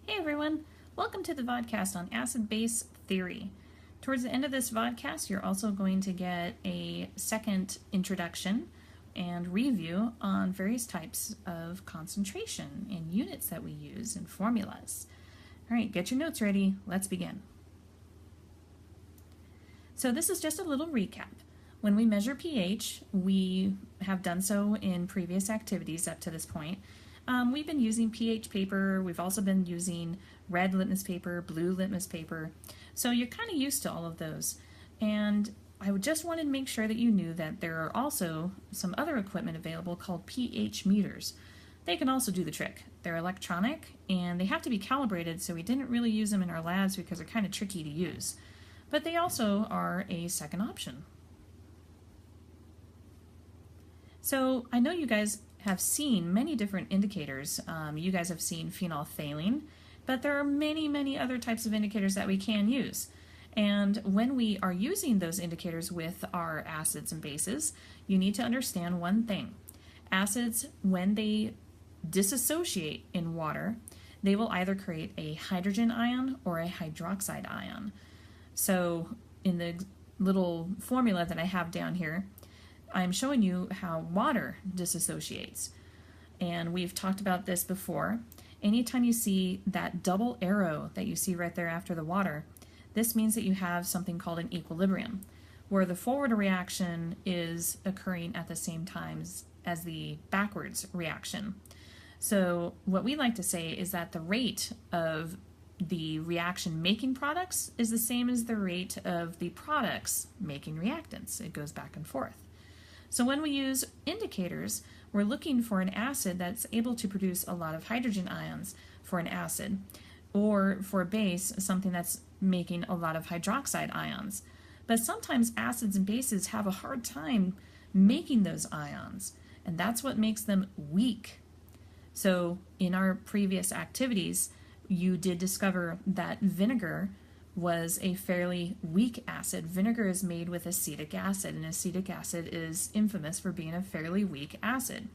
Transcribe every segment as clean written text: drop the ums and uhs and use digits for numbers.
Hey everyone, welcome to the vodcast on acid-base theory. Towards the end of this vodcast, you're also going to get a second introduction and review on various types of concentration and units that we use and formulas. All right, get your notes ready. Let's begin. So this is just a little recap. When we measure pH, we have done so in previous activities up to this point. We've been using pH paper. We've also been using red litmus paper, blue litmus paper. So you're kind of used to all of those. And I just wanted to make sure that you knew that there are also some other equipment available called pH meters. They can also do the trick. They're electronic and they have to be calibrated, so we didn't really use them in our labs because they're kind of tricky to use. But they also are a second option. So I know you guys have seen many different indicators. You guys have seen phenolphthalein, but there are many other types of indicators that we can use. And when we are using those indicators with our acids and bases, you need to understand one thing. Acids, when they dissociate in water, they will either create a hydrogen ion or a hydroxide ion. So in the little formula that I have down here, I'm showing you how water dissociates. And we've talked about this before. Anytime you see that double arrow that you see right there after the water, this means that you have something called an equilibrium, where the forward reaction is occurring at the same time as the backwards reaction. So what we like to say is that the rate of the reaction making products is the same as the rate of the products making reactants. It goes back and forth. So when we use indicators, we're looking for an acid that's able to produce a lot of hydrogen ions for an acid, or for a base, something that's making a lot of hydroxide ions. But sometimes acids and bases have a hard time making those ions, and that's what makes them weak. So in our previous activities, you did discover that vinegar was a fairly weak acid. Vinegar is made with acetic acid, and acetic acid is infamous for being a fairly weak acid.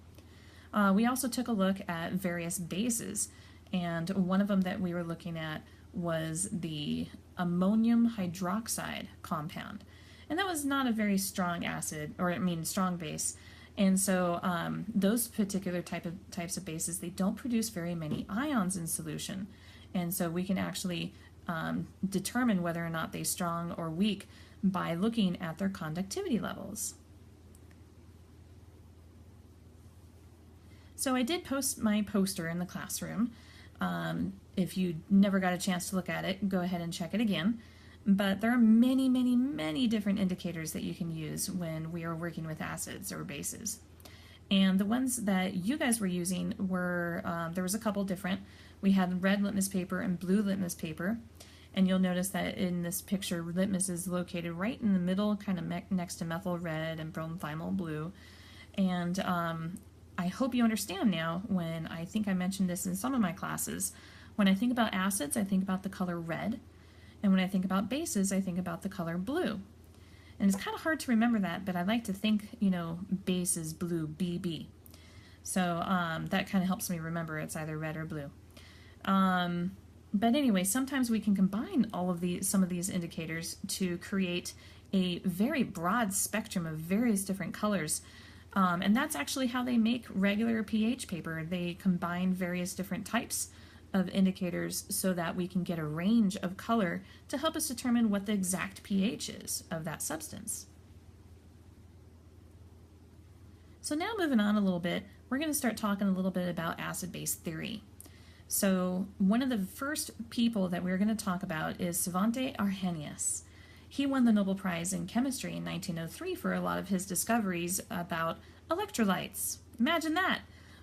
We also took a look at various bases, and one of them that we were looking at was the ammonium hydroxide compound. And that was not a very strong acid, strong base. And so those particular types of bases, they don't produce very many ions in solution. And so we can actually determine whether or not they're strong or weak by looking at their conductivity levels. So I did post my poster in the classroom. If you never got a chance to look at it, go ahead and check it again. But there are many different indicators that you can use when we are working with acids or bases. And the ones that you guys were using were, there was a couple different. We had red litmus paper and blue litmus paper. And you'll notice that in this picture, litmus is located right in the middle, kind of next to methyl red and bromethymol blue. And I hope you understand now, when I think I mentioned this in some of my classes, when I think about acids, I think about the color red. And when I think about bases, I think about the color blue. And it's kind of hard to remember that, but I like to think, base is blue, BB. So that kind of helps me remember it's either red or blue. But anyway, sometimes we can combine some of these indicators to create a very broad spectrum of various different colors. And that's actually how they make regular pH paper. They combine various different types of indicators so that we can get a range of color to help us determine what the exact pH is of that substance. So now moving on a little bit, we're going to start talking a little bit about acid-base theory. So one of the first people that we're going to talk about is Svante Arrhenius. He won the Nobel Prize in Chemistry in 1903 for a lot of his discoveries about electrolytes. Imagine that!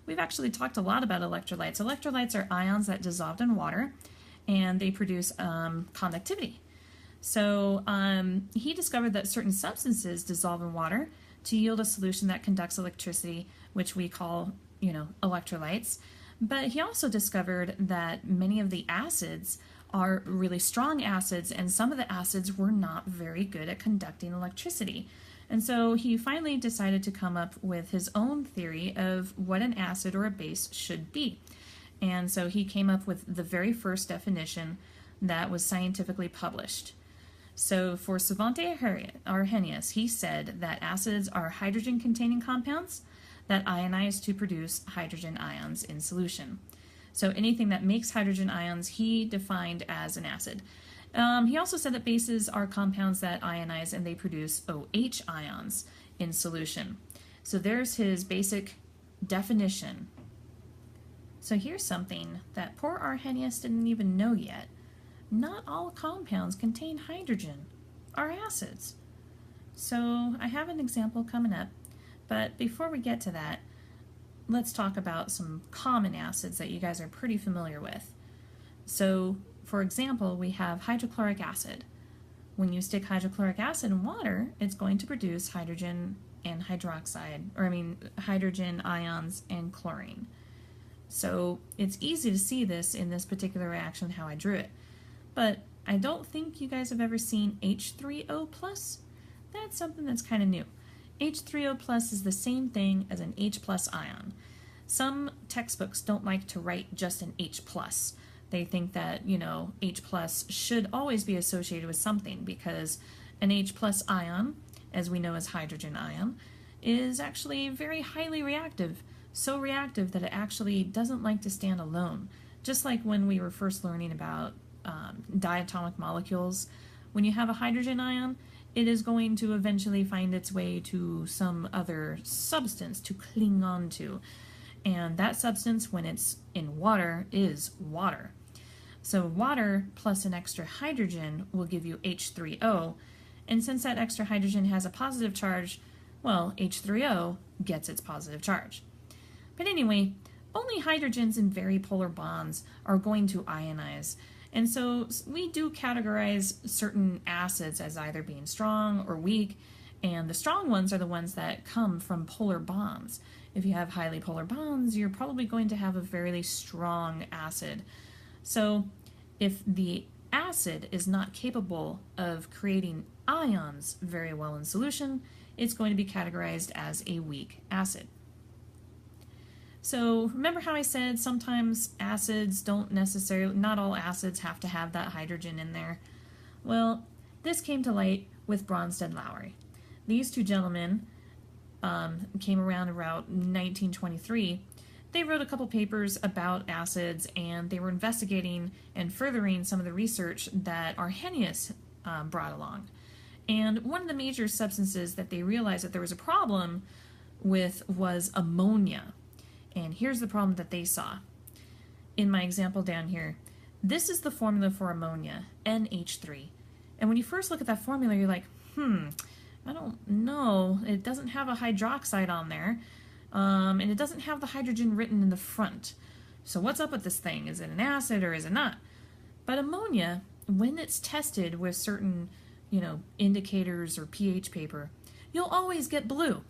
We've actually talked a lot about electrolytes. Electrolytes are ions that dissolved in water, and they produce conductivity. So he discovered that certain substances dissolve in water to yield a solution that conducts electricity, which we call, electrolytes. But he also discovered that many of the acids are really strong acids, and some of the acids were not very good at conducting electricity. And so he finally decided to come up with his own theory of what an acid or a base should be. And so he came up with the very first definition that was scientifically published. So for Svante Arrhenius, he said that acids are hydrogen-containing compounds that ionize to produce hydrogen ions in solution. So anything that makes hydrogen ions, he defined as an acid. He also said that bases are compounds that ionize and they produce OH ions in solution. So there's his basic definition. So here's something that poor Arrhenius didn't even know yet. Not all compounds contain hydrogen, are acids. So I have an example coming up, but before we get to that, let's talk about some common acids that you guys are pretty familiar with. So, for example, we have hydrochloric acid. When you stick hydrochloric acid in water, it's going to produce hydrogen and hydrogen ions and chlorine. So it's easy to see this in this particular reaction, how I drew it. But I don't think you guys have ever seen H3O+. That's something that's kind of new. H3O+ is the same thing as an H+ ion. Some textbooks don't like to write just an H+. They think that, H+ should always be associated with something because an H+ ion, as we know as hydrogen ion, is actually very highly reactive. So reactive that it actually doesn't like to stand alone. Just like when we were first learning about diatomic molecules, when you have a hydrogen ion, it is going to eventually find its way to some other substance to cling on to. And that substance, when it's in water, is water. So water plus an extra hydrogen will give you H3O. And since that extra hydrogen has a positive charge, well, H3O gets its positive charge. But anyway, only hydrogens in very polar bonds are going to ionize. And so we do categorize certain acids as either being strong or weak, and the strong ones are the ones that come from polar bonds. If you have highly polar bonds, you're probably going to have a fairly strong acid. So if the acid is not capable of creating ions very well in solution, it's going to be categorized as a weak acid. So remember how I said sometimes acids not all acids have to have that hydrogen in there? Well, this came to light with Bronsted-Lowry. These two gentlemen came around 1923. They wrote a couple papers about acids, and they were investigating and furthering some of the research that Arrhenius brought along. And one of the major substances that they realized that there was a problem with was ammonia. And here's the problem that they saw. In my example down here, this is the formula for ammonia, NH3. And when you first look at that formula, you're like, I don't know. It doesn't have a hydroxide on there, and it doesn't have the hydrogen written in the front. So what's up with this thing? Is it an acid or is it not? But ammonia, when it's tested with certain, indicators or pH paper, you'll always get blue.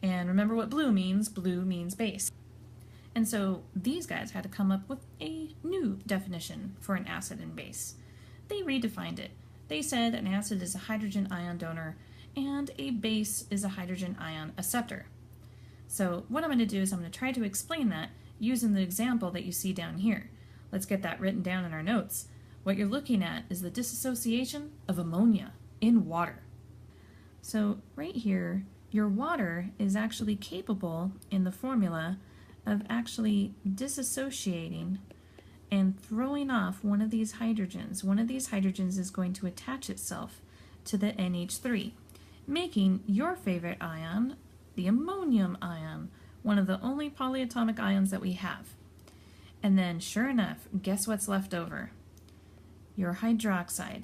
And remember what blue means. Blue means base. And so these guys had to come up with a new definition for an acid and base. They redefined it. They said an acid is a hydrogen ion donor and a base is a hydrogen ion acceptor. So what I'm going to do is I'm going to try to explain that using the example that you see down here. Let's get that written down in our notes. What you're looking at is the dissociation of ammonia in water. So right here, your water is actually capable in the formula of actually disassociating and throwing off one of these hydrogens. One of these hydrogens is going to attach itself to the NH3, making your favorite ion, the ammonium ion, one of the only polyatomic ions that we have. And then, sure enough, guess what's left over? Your hydroxide.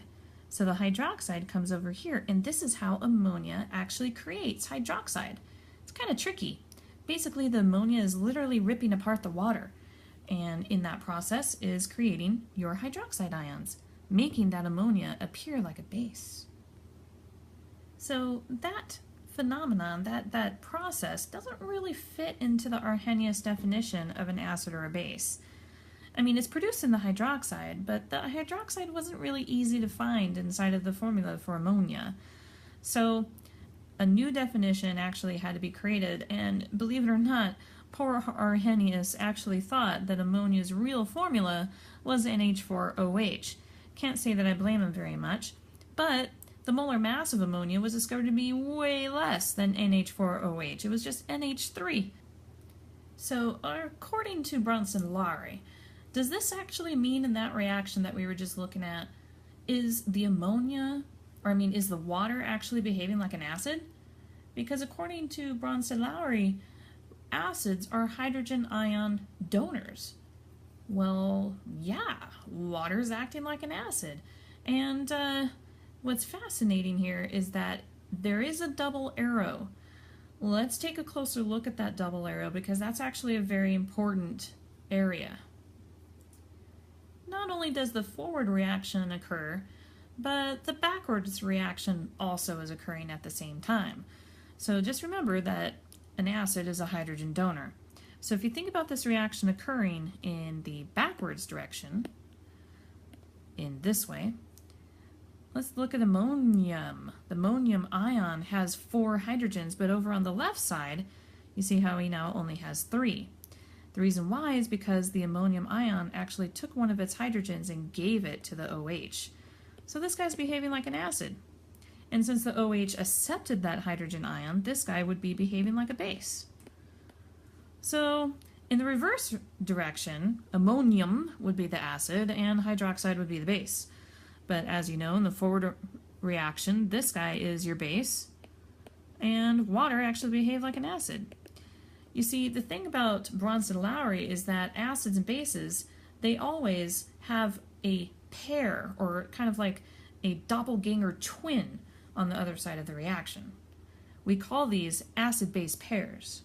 So the hydroxide comes over here, and this is how ammonia actually creates hydroxide. It's kind of tricky. Basically, the ammonia is literally ripping apart the water, and in that process is creating your hydroxide ions, making that ammonia appear like a base. So that phenomenon, that process, doesn't really fit into the Arrhenius definition of an acid or a base. I mean, it's produced in the hydroxide, but the hydroxide wasn't really easy to find inside of the formula for ammonia. So a new definition actually had to be created, and believe it or not, poor Arrhenius actually thought that ammonia's real formula was NH4OH. Can't say that I blame him very much, but the molar mass of ammonia was discovered to be way less than NH4OH. It was just NH3. So, according to Bronsted-Lowry, does this actually mean in that reaction that we were just looking at, is the ammonia, or I mean, is the water actually behaving like an acid? Because according to Bronsted-Lowry, acids are hydrogen ion donors. Well, yeah, water's acting like an acid. And what's fascinating here is that there is a double arrow. Let's take a closer look at that double arrow because that's actually a very important area. Not only does the forward reaction occur, but the backwards reaction also is occurring at the same time. So just remember that an acid is a hydrogen donor. So if you think about this reaction occurring in the backwards direction, in this way, let's look at ammonium. The ammonium ion has 4 hydrogens, but over on the left side, you see how he now only has 3. The reason why is because the ammonium ion actually took one of its hydrogens and gave it to the OH. So this guy's behaving like an acid. And since the OH accepted that hydrogen ion, this guy would be behaving like a base. So in the reverse direction, ammonium would be the acid and hydroxide would be the base. But as you know, in the forward reaction, this guy is your base, and water actually behaves like an acid. You see, the thing about Bronsted-Lowry is that acids and bases, they always have a pair, or kind of like a doppelganger twin on the other side of the reaction. We call these acid-base pairs.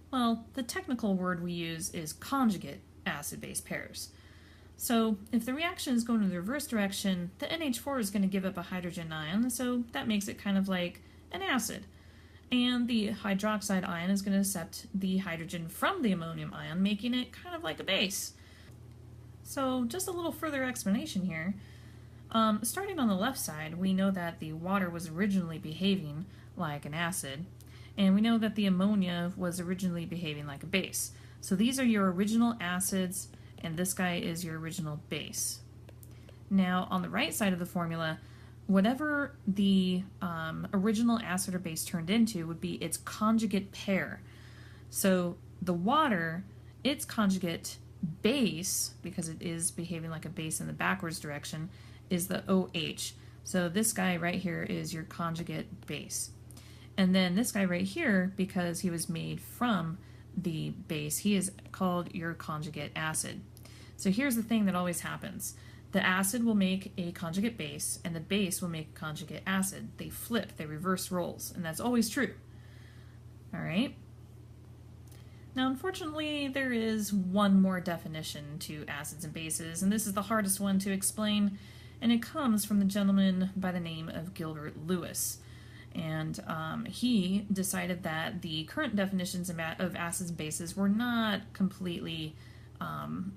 Well, the technical word we use is conjugate acid-base pairs. So if the reaction is going in the reverse direction, the NH4 is going to give up a hydrogen ion, so that makes it kind of like an acid. And the hydroxide ion is going to accept the hydrogen from the ammonium ion, making it kind of like a base. So just a little further explanation here. Starting on the left side, we know that the water was originally behaving like an acid, and we know that the ammonia was originally behaving like a base. So these are your original acids, and this guy is your original base. Now, on the right side of the formula, whatever the original acid or base turned into would be its conjugate pair. So the water, its conjugate base, because it is behaving like a base in the backwards direction, is the OH. So this guy right here is your conjugate base. And then this guy right here, because he was made from the base, he is called your conjugate acid. So here's the thing that always happens. The acid will make a conjugate base, and the base will make a conjugate acid. They flip, they reverse roles, and that's always true. All right? Now, unfortunately, there is one more definition to acids and bases, and this is the hardest one to explain, and it comes from the gentleman by the name of Gilbert Lewis. And he decided that the current definitions of acids and bases were not completely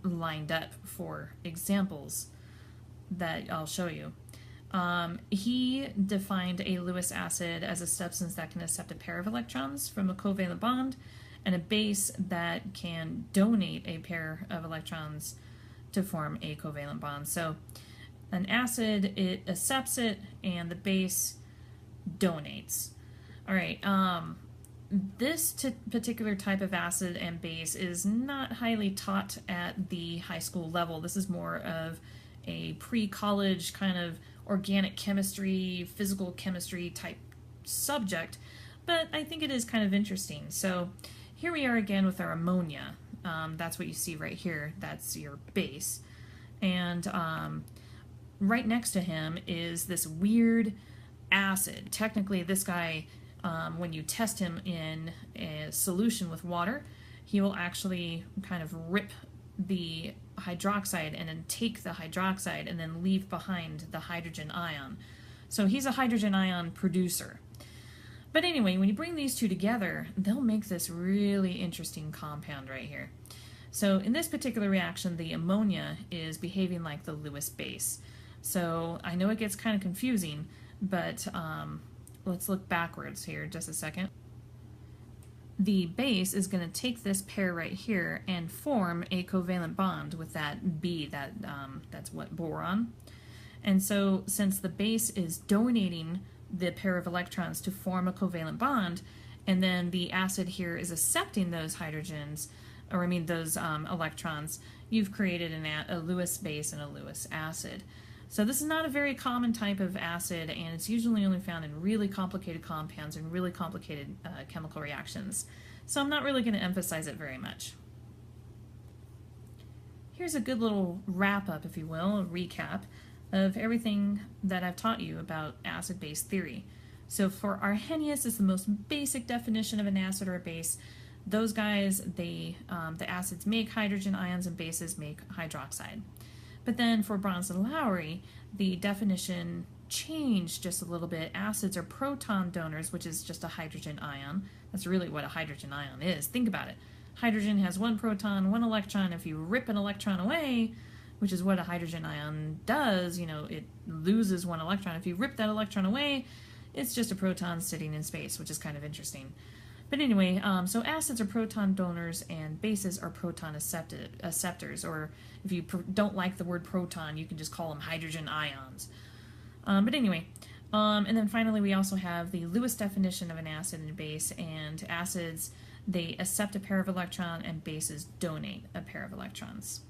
lined up for examples that I'll show you. He defined a Lewis acid as a substance that can accept a pair of electrons from a covalent bond, and a base that can donate a pair of electrons to form a covalent bond. So an acid, it accepts it, and the base donates. All right, this particular type of acid and base is not highly taught at the high school level. This is more of a pre-college kind of organic chemistry, physical chemistry type subject, but I think it is kind of interesting. So here we are again with our ammonia. That's what you see right here. That's your base. And right next to him is this weird acid. Technically, this guy, when you test him in a solution with water, he will actually kind of rip the hydroxide and then take the hydroxide and then leave behind the hydrogen ion. So he's a hydrogen ion producer. But anyway, when you bring these two together, they'll make this really interesting compound right here. So in this particular reaction, the ammonia is behaving like the Lewis base. So I know it gets kind of confusing, but let's look backwards here just a second. the base is going to take this pair right here and form a covalent bond with that B, that's what, boron. And so since the base is donating the pair of electrons to form a covalent bond, and then the acid here is accepting those hydrogens, or I mean those electrons, you've created a Lewis base and a Lewis acid. So this is not a very common type of acid, and it's usually only found in really complicated compounds and really complicated chemical reactions. So I'm not really going to emphasize it very much. Here's a good little wrap-up, if you will, a recap of everything that I've taught you about acid-base theory. So for Arrhenius is the most basic definition of an acid or a base. Those guys, the acids make hydrogen ions and bases make hydroxide. But then for Bronsted-Lowry, the definition changed just a little bit. Acids are proton donors, which is just a hydrogen ion. That's really what a hydrogen ion is. Think about it. Hydrogen has one proton, one electron. If you rip an electron away, which is what a hydrogen ion does, you know, it loses one electron. If you rip that electron away, it's just a proton sitting in space, which is kind of interesting. But anyway, so acids are proton donors and bases are proton acceptors, or if you don't like the word proton, you can just call them hydrogen ions. But anyway, and then finally we also have the Lewis definition of an acid and a base, and acids, they accept a pair of electrons and bases donate a pair of electrons.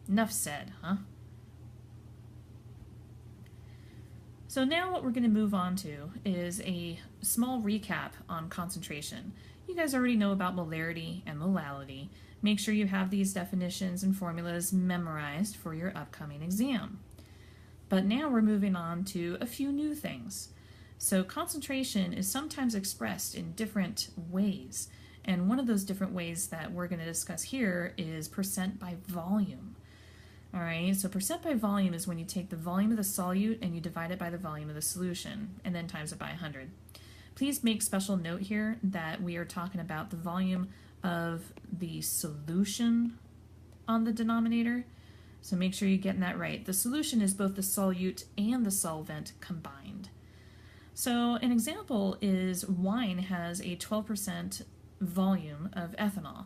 Enough said, huh? So now what we're going to move on to is a small recap on concentration. You guys already know about molarity and molality. Make sure you have these definitions and formulas memorized for your upcoming exam. But now we're moving on to a few new things. So concentration is sometimes expressed in different ways. And one of those different ways that we're going to discuss here is percent by volume. All right, so percent by volume is when you take the volume of the solute and you divide it by the volume of the solution, and then times it by 100. Please make special note here that we are talking about the volume of the solution on the denominator, so make sure you're getting that right. The solution is both the solute and the solvent combined. So an example is wine has a 12% volume of ethanol.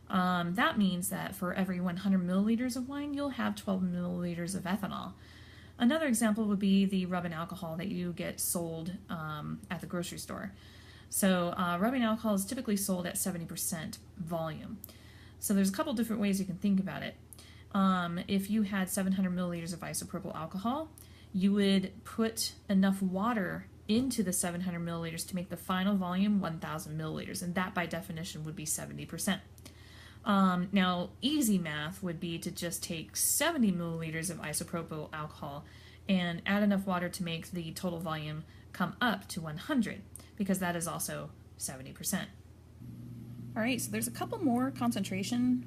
That means that for every 100 milliliters of wine, you'll have 12 milliliters of ethanol. Another example would be the rubbing alcohol that you get sold at the grocery store. So rubbing alcohol is typically sold at 70% volume. So there's a couple different ways you can think about it. If you had 700 milliliters of isopropyl alcohol, you would put enough water into the 700 milliliters to make the final volume 1,000 milliliters, and that by definition would be 70%. Now, easy math would be to just take 70 milliliters of isopropyl alcohol and add enough water to make the total volume come up to 100, because that is also 70%. All right, so there's a couple more concentration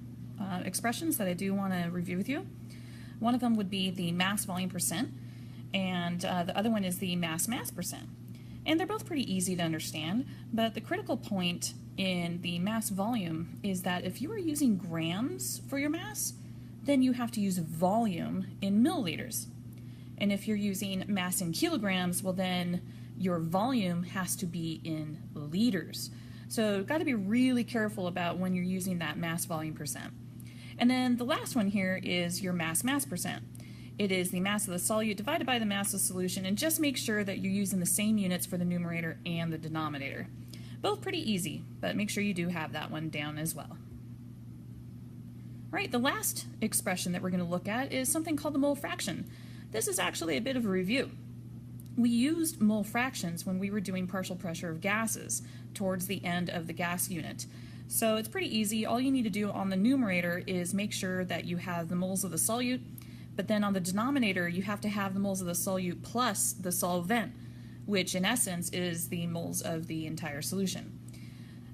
expressions that I do want to review with you. One of them would be the mass volume percent, and the other one is the mass percent. And they're both pretty easy to understand, but the critical point in the mass volume is that if you are using grams for your mass, then you have to use volume in milliliters. And if you're using mass in kilograms, well then your volume has to be in liters. So got to be really careful about when you're using that mass volume percent. And then the last one here is your mass percent. It is the mass of the solute divided by the mass of the solution, and just make sure that you're using the same units for the numerator and the denominator. Both pretty easy, but make sure you do have that one down as well. All right, the last expression that we're going to look at is something called the mole fraction. This is actually a bit of a review. We used mole fractions when we were doing partial pressure of gases towards the end of the gas unit. So it's pretty easy. All you need to do on the numerator is make sure that you have the moles of the solute, but then on the denominator you have to have the moles of the solute plus the solvent, which in essence is the moles of the entire solution.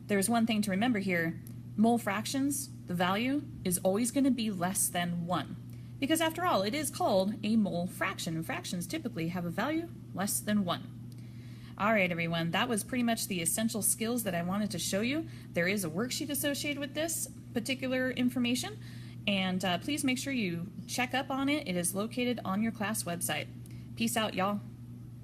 There's one thing to remember here. Mole fractions, the value is always going to be less than 1. Because after all, it is called a mole fraction, and fractions typically have a value less than 1. All right, everyone, that was pretty much the essential skills that I wanted to show you. There is a worksheet associated with this particular information, and please make sure you check up on it. It is located on your class website. Peace out, y'all.